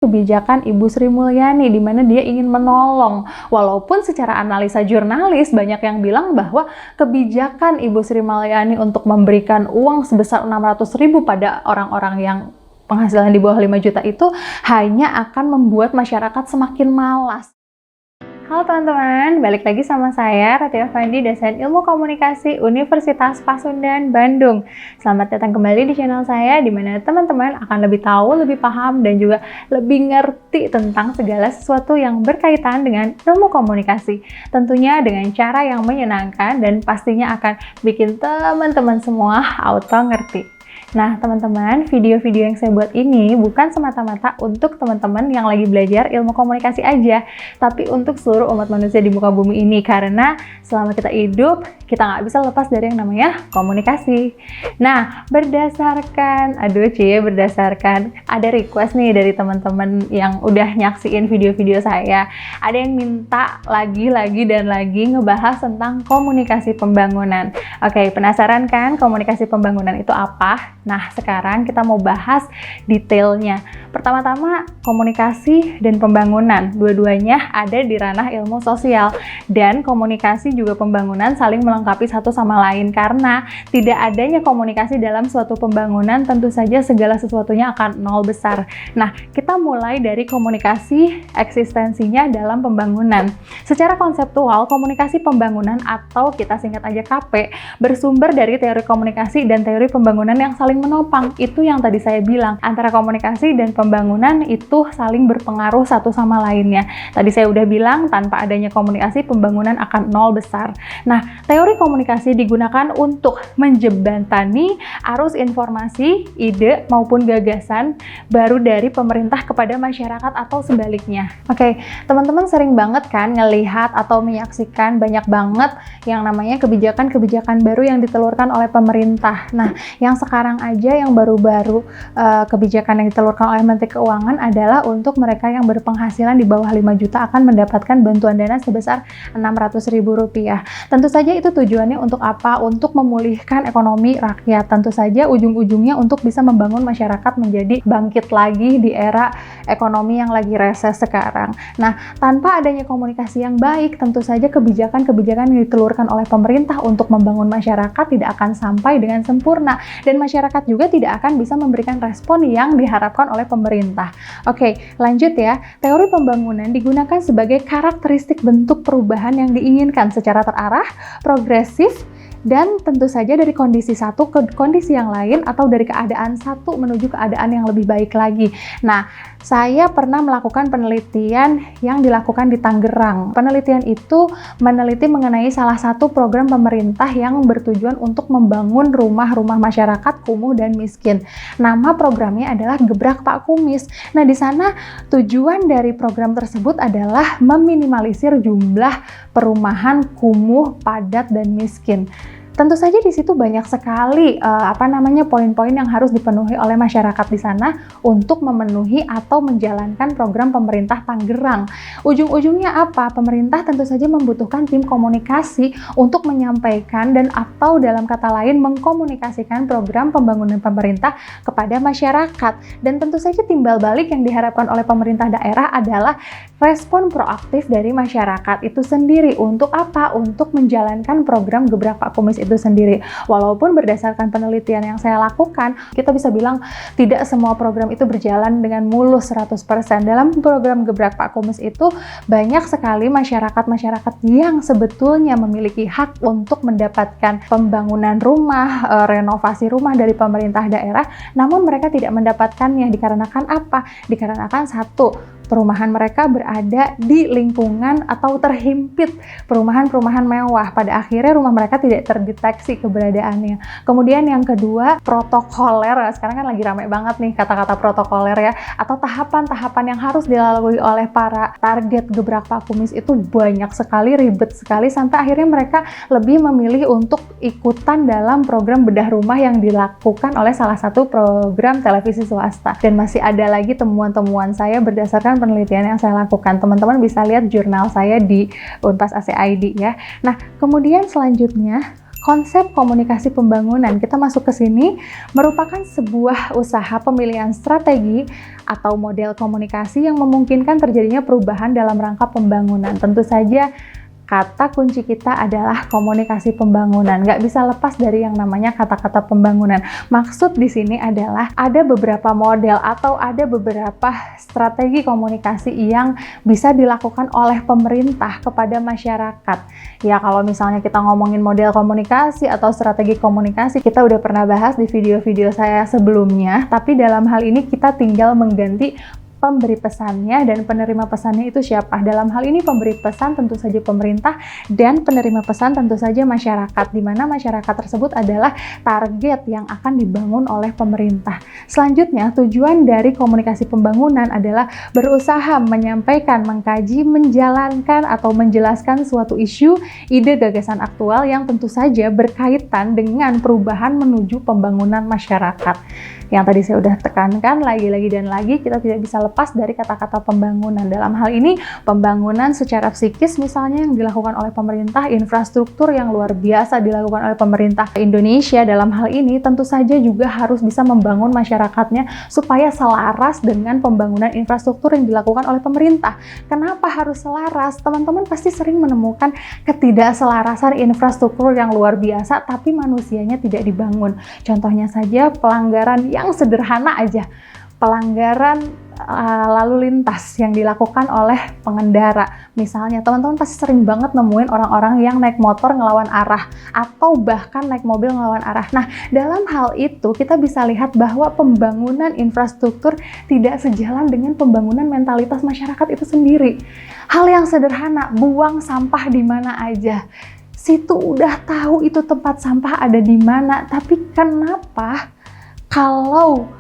kebijakan Ibu Sri Mulyani, di mana dia ingin menolong. Walaupun secara analisa jurnalis banyak yang bilang bahwa kebijakan Ibu Sri Mulyani untuk memberikan uang sebesar 600.000 pada orang-orang yang penghasilan di bawah 5 juta itu hanya akan membuat masyarakat semakin malas. Halo teman-teman, balik lagi sama saya Rati Effendi, dosen Ilmu Komunikasi Universitas Pasundan, Bandung. Selamat datang kembali di channel saya, di mana teman-teman akan lebih tahu, lebih paham, dan juga lebih ngerti tentang segala sesuatu yang berkaitan dengan ilmu komunikasi. Tentunya dengan cara yang menyenangkan dan pastinya akan bikin teman-teman semua auto ngerti. Nah, teman-teman, video-video yang saya buat ini bukan semata-mata untuk teman-teman yang lagi belajar ilmu komunikasi aja, tapi untuk seluruh umat manusia di muka bumi ini, karena selama kita hidup, kita nggak bisa lepas dari yang namanya komunikasi. Nah, berdasarkan ada request nih dari teman-teman yang udah nyaksiin video-video saya, ada yang minta lagi dan lagi ngebahas tentang komunikasi pembangunan. Oke, penasaran kan komunikasi pembangunan itu apa? Nah, sekarang kita mau bahas detailnya. Pertama-tama, komunikasi dan pembangunan. Dua-duanya ada di ranah ilmu sosial. Dan komunikasi juga pembangunan saling melengkapi satu sama lain. Karena tidak adanya komunikasi dalam suatu pembangunan, tentu saja segala sesuatunya akan nol besar. Nah, kita mulai dari komunikasi eksistensinya dalam pembangunan. Secara konseptual, komunikasi pembangunan atau kita singkat aja KP, bersumber dari teori komunikasi dan teori pembangunan yang saling menopang. Itu yang tadi saya bilang, antara komunikasi dan pembangunan itu saling berpengaruh satu sama lainnya. Tadi saya udah bilang, tanpa adanya komunikasi, pembangunan akan nol besar. Nah, teori komunikasi digunakan untuk menjembatani arus informasi, ide, maupun gagasan baru dari pemerintah kepada masyarakat atau sebaliknya. Oke, teman-teman sering banget kan ngelihat atau menyaksikan banyak banget yang namanya kebijakan-kebijakan baru yang ditelurkan oleh pemerintah. Nah, yang sekarang aja yang baru-baru kebijakan yang ditelurkan oleh Menteri Keuangan adalah untuk mereka yang berpenghasilan di bawah 5 juta akan mendapatkan bantuan dana sebesar Rp600.000. Tentu saja itu tujuannya untuk apa? Untuk memulihkan ekonomi rakyat. Tentu saja ujung-ujungnya untuk bisa membangun masyarakat menjadi bangkit lagi di era ekonomi yang lagi reses sekarang. Nah, tanpa adanya komunikasi yang baik, tentu saja kebijakan-kebijakan yang ditelurkan oleh pemerintah untuk membangun masyarakat tidak akan sampai dengan sempurna. Dan masyarakat juga tidak akan bisa memberikan respon yang diharapkan oleh pemerintah. Oke, lanjut ya. Teori pembangunan digunakan sebagai karakteristik bentuk perubahan yang diinginkan secara terarah, progresif, dan tentu saja dari kondisi satu ke kondisi yang lain atau dari keadaan satu menuju keadaan yang lebih baik lagi. Nah, saya pernah melakukan penelitian yang dilakukan di Tangerang. Penelitian itu meneliti mengenai salah satu program pemerintah yang bertujuan untuk membangun rumah-rumah masyarakat kumuh dan miskin. Nama programnya adalah Gebrak Pak Kumis. Nah, di sana tujuan dari program tersebut adalah meminimalisir jumlah perumahan kumuh, padat, dan miskin. Tentu saja di situ banyak sekali poin-poin yang harus dipenuhi oleh masyarakat di sana untuk memenuhi atau menjalankan program pemerintah Tangerang. Ujung-ujungnya apa? Pemerintah tentu saja membutuhkan tim komunikasi untuk menyampaikan dan atau dalam kata lain mengkomunikasikan program pembangunan pemerintah kepada masyarakat. Dan tentu saja timbal balik yang diharapkan oleh pemerintah daerah adalah respon proaktif dari masyarakat itu sendiri. Untuk apa? Untuk menjalankan program Gebrak Pak Kumis itu sendiri. Walaupun berdasarkan penelitian yang saya lakukan, kita bisa bilang tidak semua program itu berjalan dengan mulus 100%. Dalam program Gebrak Pak Kumis itu banyak sekali masyarakat-masyarakat yang sebetulnya memiliki hak untuk mendapatkan pembangunan rumah, renovasi rumah dari pemerintah daerah, namun mereka tidak mendapatkannya. Dikarenakan apa? Dikarenakan satu, perumahan mereka berada di lingkungan atau terhimpit perumahan-perumahan mewah. Pada akhirnya rumah mereka tidak terdeteksi keberadaannya. Kemudian yang kedua, protokoler. Sekarang kan lagi rame banget nih kata-kata protokoler ya, atau tahapan-tahapan yang harus dilalui oleh para target Gebrak Pak Kumis itu banyak sekali, ribet sekali, sampai akhirnya mereka lebih memilih untuk ikutan dalam program bedah rumah yang dilakukan oleh salah satu program televisi swasta. Dan masih ada lagi temuan-temuan saya berdasarkan penelitian yang saya lakukan. Teman-teman bisa lihat jurnal saya di Unpas ACID ya. Nah, kemudian selanjutnya Konsep komunikasi pembangunan, kita masuk ke sini, merupakan sebuah usaha pemilihan strategi atau model komunikasi yang memungkinkan terjadinya perubahan dalam rangka pembangunan. Tentu saja kata kunci kita adalah komunikasi pembangunan. Nggak bisa lepas dari yang namanya kata-kata pembangunan. Maksud di sini adalah ada beberapa model atau ada beberapa strategi komunikasi yang bisa dilakukan oleh pemerintah kepada masyarakat. Ya, kalau misalnya kita ngomongin model komunikasi atau strategi komunikasi, kita udah pernah bahas di video-video saya sebelumnya, tapi dalam hal ini kita tinggal mengganti pemberi pesannya dan penerima pesannya itu siapa. Dalam hal ini pemberi pesan tentu saja pemerintah dan penerima pesan tentu saja masyarakat, di mana masyarakat tersebut adalah target yang akan dibangun oleh pemerintah. Selanjutnya, tujuan dari komunikasi pembangunan adalah berusaha menyampaikan, mengkaji, menjalankan atau menjelaskan suatu isu, ide, gagasan aktual yang tentu saja berkaitan dengan perubahan menuju pembangunan masyarakat. Yang tadi saya udah tekankan lagi-lagi dan lagi, kita tidak bisa lepas dari kata-kata pembangunan. Dalam hal ini, pembangunan secara psikis misalnya yang dilakukan oleh pemerintah, infrastruktur yang luar biasa dilakukan oleh pemerintah Indonesia dalam hal ini tentu saja juga harus bisa membangun masyarakatnya supaya selaras dengan pembangunan infrastruktur yang dilakukan oleh pemerintah. Kenapa harus selaras? Teman-teman pasti sering menemukan ketidakselarasan infrastruktur yang luar biasa tapi manusianya tidak dibangun. Contohnya saja pelanggaran yang sederhana aja, pelanggaran lalu lintas yang dilakukan oleh pengendara. Misalnya teman-teman pasti sering banget nemuin orang-orang yang naik motor ngelawan arah atau bahkan naik mobil ngelawan arah. Nah, dalam hal itu kita bisa lihat bahwa pembangunan infrastruktur tidak sejalan dengan pembangunan mentalitas masyarakat itu sendiri. Hal yang sederhana, buang sampah di mana aja. Situ udah tahu itu tempat sampah ada di mana, tapi kenapa kalau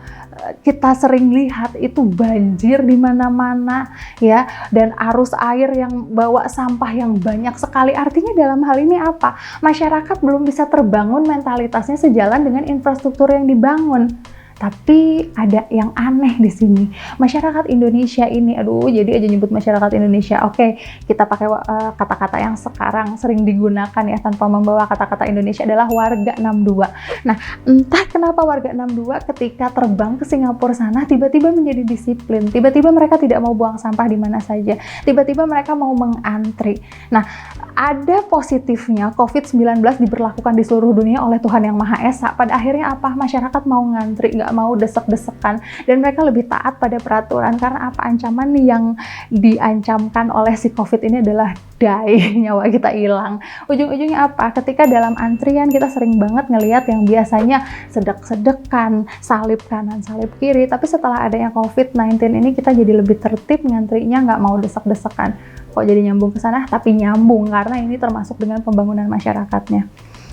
kita sering lihat itu banjir di mana-mana ya, dan arus air yang bawa sampah yang banyak sekali? Artinya dalam hal ini apa? Masyarakat belum bisa terbangun mentalitasnya sejalan dengan infrastruktur yang dibangun. Tapi ada yang aneh di sini. Masyarakat Indonesia ini, aduh jadi aja nyebut masyarakat Indonesia. Oke, kita pakai kata-kata yang sekarang sering digunakan ya tanpa membawa kata-kata Indonesia adalah warga 62. Nah, entah kenapa warga 62 ketika terbang ke Singapura sana tiba-tiba menjadi disiplin. Tiba-tiba mereka tidak mau buang sampah di mana saja. Tiba-tiba mereka mau mengantri. Nah, ada positifnya COVID-19 diberlakukan di seluruh dunia oleh Tuhan Yang Maha Esa. Pada akhirnya apa? Masyarakat mau ngantri, nggak mau desek-desekan, dan mereka lebih taat pada peraturan. Karena apa? Ancaman yang diancamkan oleh si COVID ini adalah nyawa kita hilang. Ujung-ujungnya apa? Ketika dalam antrian kita sering banget ngelihat yang biasanya sedek-sedekan, salib kanan, salib kiri, tapi setelah adanya COVID-19 ini kita jadi lebih tertib, ngantrinya nggak mau desek-desekan. Kok jadi nyambung ke sana? Tapi nyambung karena ini termasuk dengan pembangunan masyarakatnya.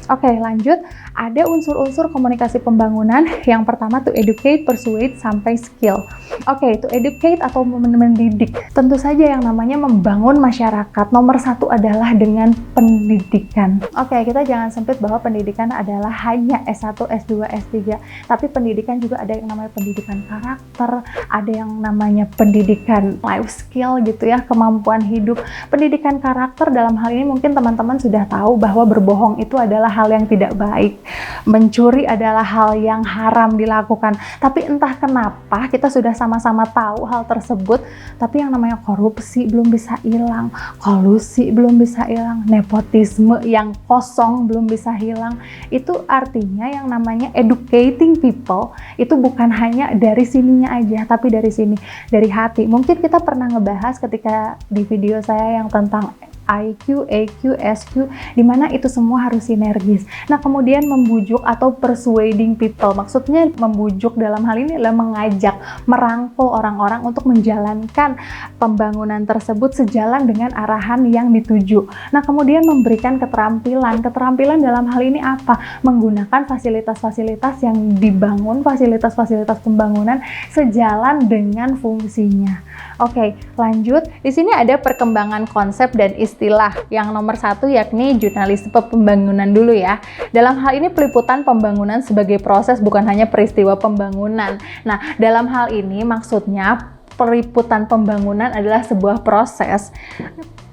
Oke, lanjut. Ada unsur-unsur komunikasi pembangunan. Yang pertama to educate, persuade, sampai skill. Oke, to educate atau mendidik. Tentu saja yang namanya membangun masyarakat, nomor satu adalah dengan pendidikan. Oke, kita jangan sempit bahwa pendidikan adalah hanya S1, S2, S3. Tapi pendidikan juga ada yang namanya pendidikan karakter, ada yang namanya pendidikan life skill gitu ya, kemampuan hidup. Pendidikan karakter dalam hal ini mungkin teman-teman sudah tahu bahwa berbohong itu adalah hal yang tidak baik. Mencuri adalah hal yang haram dilakukan. Tapi entah kenapa kita sudah sama-sama tahu hal tersebut, tapi yang namanya korupsi belum bisa hilang, kolusi belum bisa hilang, nepotisme yang kosong belum bisa hilang. Itu artinya yang namanya educating people itu bukan hanya dari sininya aja, tapi dari sini, dari hati. Mungkin kita pernah ngebahas ketika di video saya yang tentang IQ, EQ, SQ, di mana itu semua harus sinergis. Nah, kemudian membujuk atau persuading people, maksudnya membujuk dalam hal ini adalah mengajak, merangkul orang-orang untuk menjalankan pembangunan tersebut sejalan dengan arahan yang dituju. Nah, kemudian memberikan keterampilan. Keterampilan dalam hal ini apa? Menggunakan fasilitas-fasilitas yang dibangun, fasilitas-fasilitas pembangunan sejalan dengan fungsinya. Oke, lanjut. Di sini ada perkembangan konsep dan istilah. Yang nomor satu yakni jurnalisme pembangunan dulu ya. Dalam hal ini peliputan pembangunan sebagai proses, bukan hanya peristiwa pembangunan. Nah, dalam hal ini maksudnya peliputan pembangunan adalah sebuah proses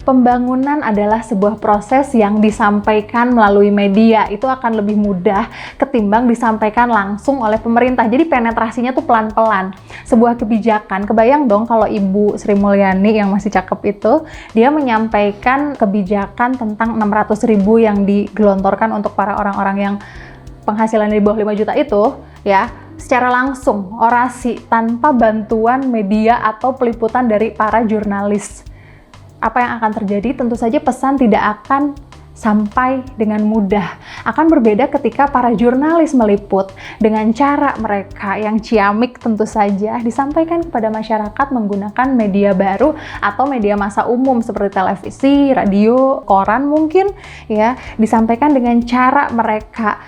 Pembangunan adalah sebuah proses yang disampaikan melalui media. Itu akan lebih mudah ketimbang disampaikan langsung oleh pemerintah. Jadi penetrasinya tuh pelan-pelan. Sebuah kebijakan, kebayang dong kalau Ibu Sri Mulyani yang masih cakep itu, dia menyampaikan kebijakan tentang 600.000 yang digelontorkan untuk para orang-orang yang penghasilan di bawah 5 juta itu, ya, secara langsung, orasi, tanpa bantuan media atau peliputan dari para jurnalis. Apa yang akan terjadi? Tentu saja pesan tidak akan sampai dengan mudah. Akan berbeda ketika para jurnalis meliput dengan cara mereka yang ciamik, tentu saja disampaikan kepada masyarakat menggunakan media baru atau media massa umum seperti televisi, radio, koran mungkin, ya, disampaikan dengan cara mereka,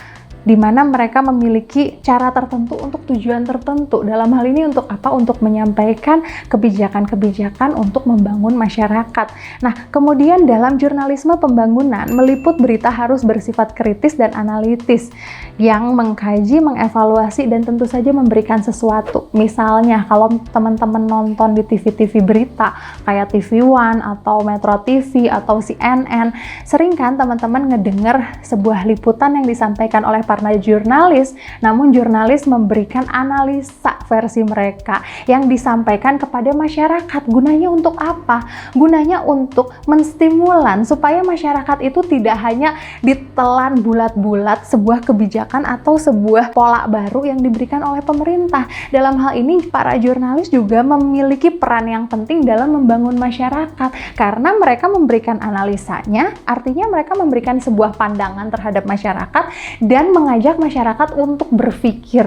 di mana mereka memiliki cara tertentu untuk tujuan tertentu. Dalam hal ini untuk apa? Untuk menyampaikan kebijakan-kebijakan untuk membangun masyarakat. Nah, kemudian dalam jurnalisme pembangunan, meliput berita harus bersifat kritis dan analitis, yang mengkaji, mengevaluasi, dan tentu saja memberikan sesuatu. Misalnya, kalau teman-teman nonton di TV-TV berita, kayak TV One, atau Metro TV, atau CNN, sering kan teman-teman ngedenger sebuah liputan yang disampaikan oleh para jurnalis, namun jurnalis memberikan analisa versi mereka yang disampaikan kepada masyarakat. Gunanya untuk apa? Gunanya untuk menstimulan supaya masyarakat itu tidak hanya ditelan bulat-bulat sebuah kebijakan atau sebuah pola baru yang diberikan oleh pemerintah. Dalam hal ini, para jurnalis juga memiliki peran yang penting dalam membangun masyarakat, karena mereka memberikan analisanya, artinya mereka memberikan sebuah pandangan terhadap masyarakat dan mengajak masyarakat untuk berpikir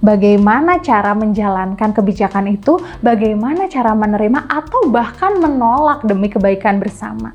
bagaimana cara menjalankan kebijakan itu, bagaimana cara menerima atau bahkan menolak demi kebaikan bersama.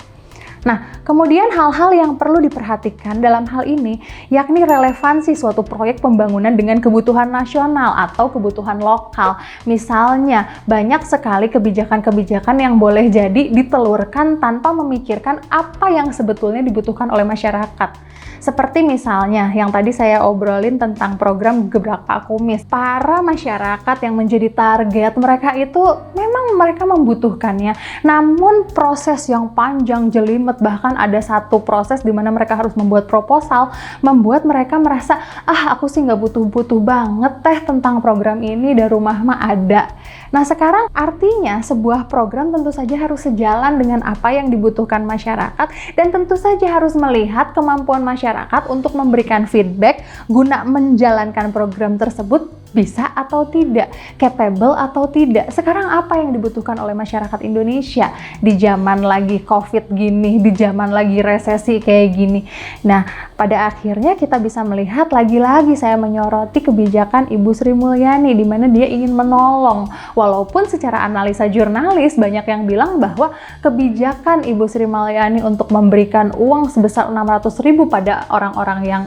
Nah, kemudian hal-hal yang perlu diperhatikan dalam hal ini, yakni relevansi suatu proyek pembangunan dengan kebutuhan nasional atau kebutuhan lokal. Misalnya, banyak sekali kebijakan-kebijakan yang boleh jadi ditelurkan tanpa memikirkan apa yang sebetulnya dibutuhkan oleh masyarakat. Seperti misalnya yang tadi saya obrolin tentang program Gebrak Pak Kumis. Para masyarakat yang menjadi target mereka itu memang mereka membutuhkannya. Namun proses yang panjang, jelimet, bahkan ada satu proses di mana mereka harus membuat proposal, membuat mereka merasa, aku sih nggak butuh-butuh banget tentang program ini, dan rumah mah ada. Nah, sekarang artinya sebuah program tentu saja harus sejalan dengan apa yang dibutuhkan masyarakat, dan tentu saja harus melihat kemampuan masyarakat untuk memberikan feedback guna menjalankan program tersebut bisa atau tidak, capable atau tidak. Sekarang apa yang dibutuhkan oleh masyarakat Indonesia di zaman lagi COVID gini, di zaman lagi resesi kayak gini. Nah, pada akhirnya kita bisa melihat lagi-lagi saya menyoroti kebijakan Ibu Sri Mulyani di mana dia ingin menolong. Walaupun secara analisa jurnalis banyak yang bilang bahwa kebijakan Ibu Sri Mulyani untuk memberikan uang sebesar 600.000 pada orang-orang yang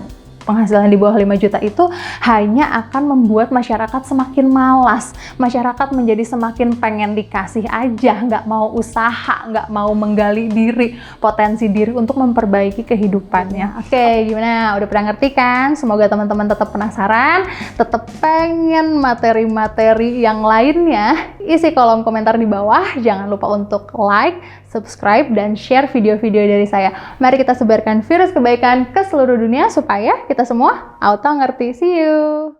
penghasilan di bawah 5 juta itu hanya akan membuat masyarakat semakin malas. Masyarakat menjadi semakin pengen dikasih aja, nggak mau usaha, nggak mau menggali diri, potensi diri untuk memperbaiki kehidupannya. Oke, gimana? Udah pernah ngerti kan? Semoga teman-teman tetap penasaran, tetap pengen materi-materi yang lainnya. Isi kolom komentar di bawah. Jangan lupa untuk like, subscribe, dan share video-video dari saya. Mari kita sebarkan virus kebaikan ke seluruh dunia supaya kita semua auto ngerti. See you!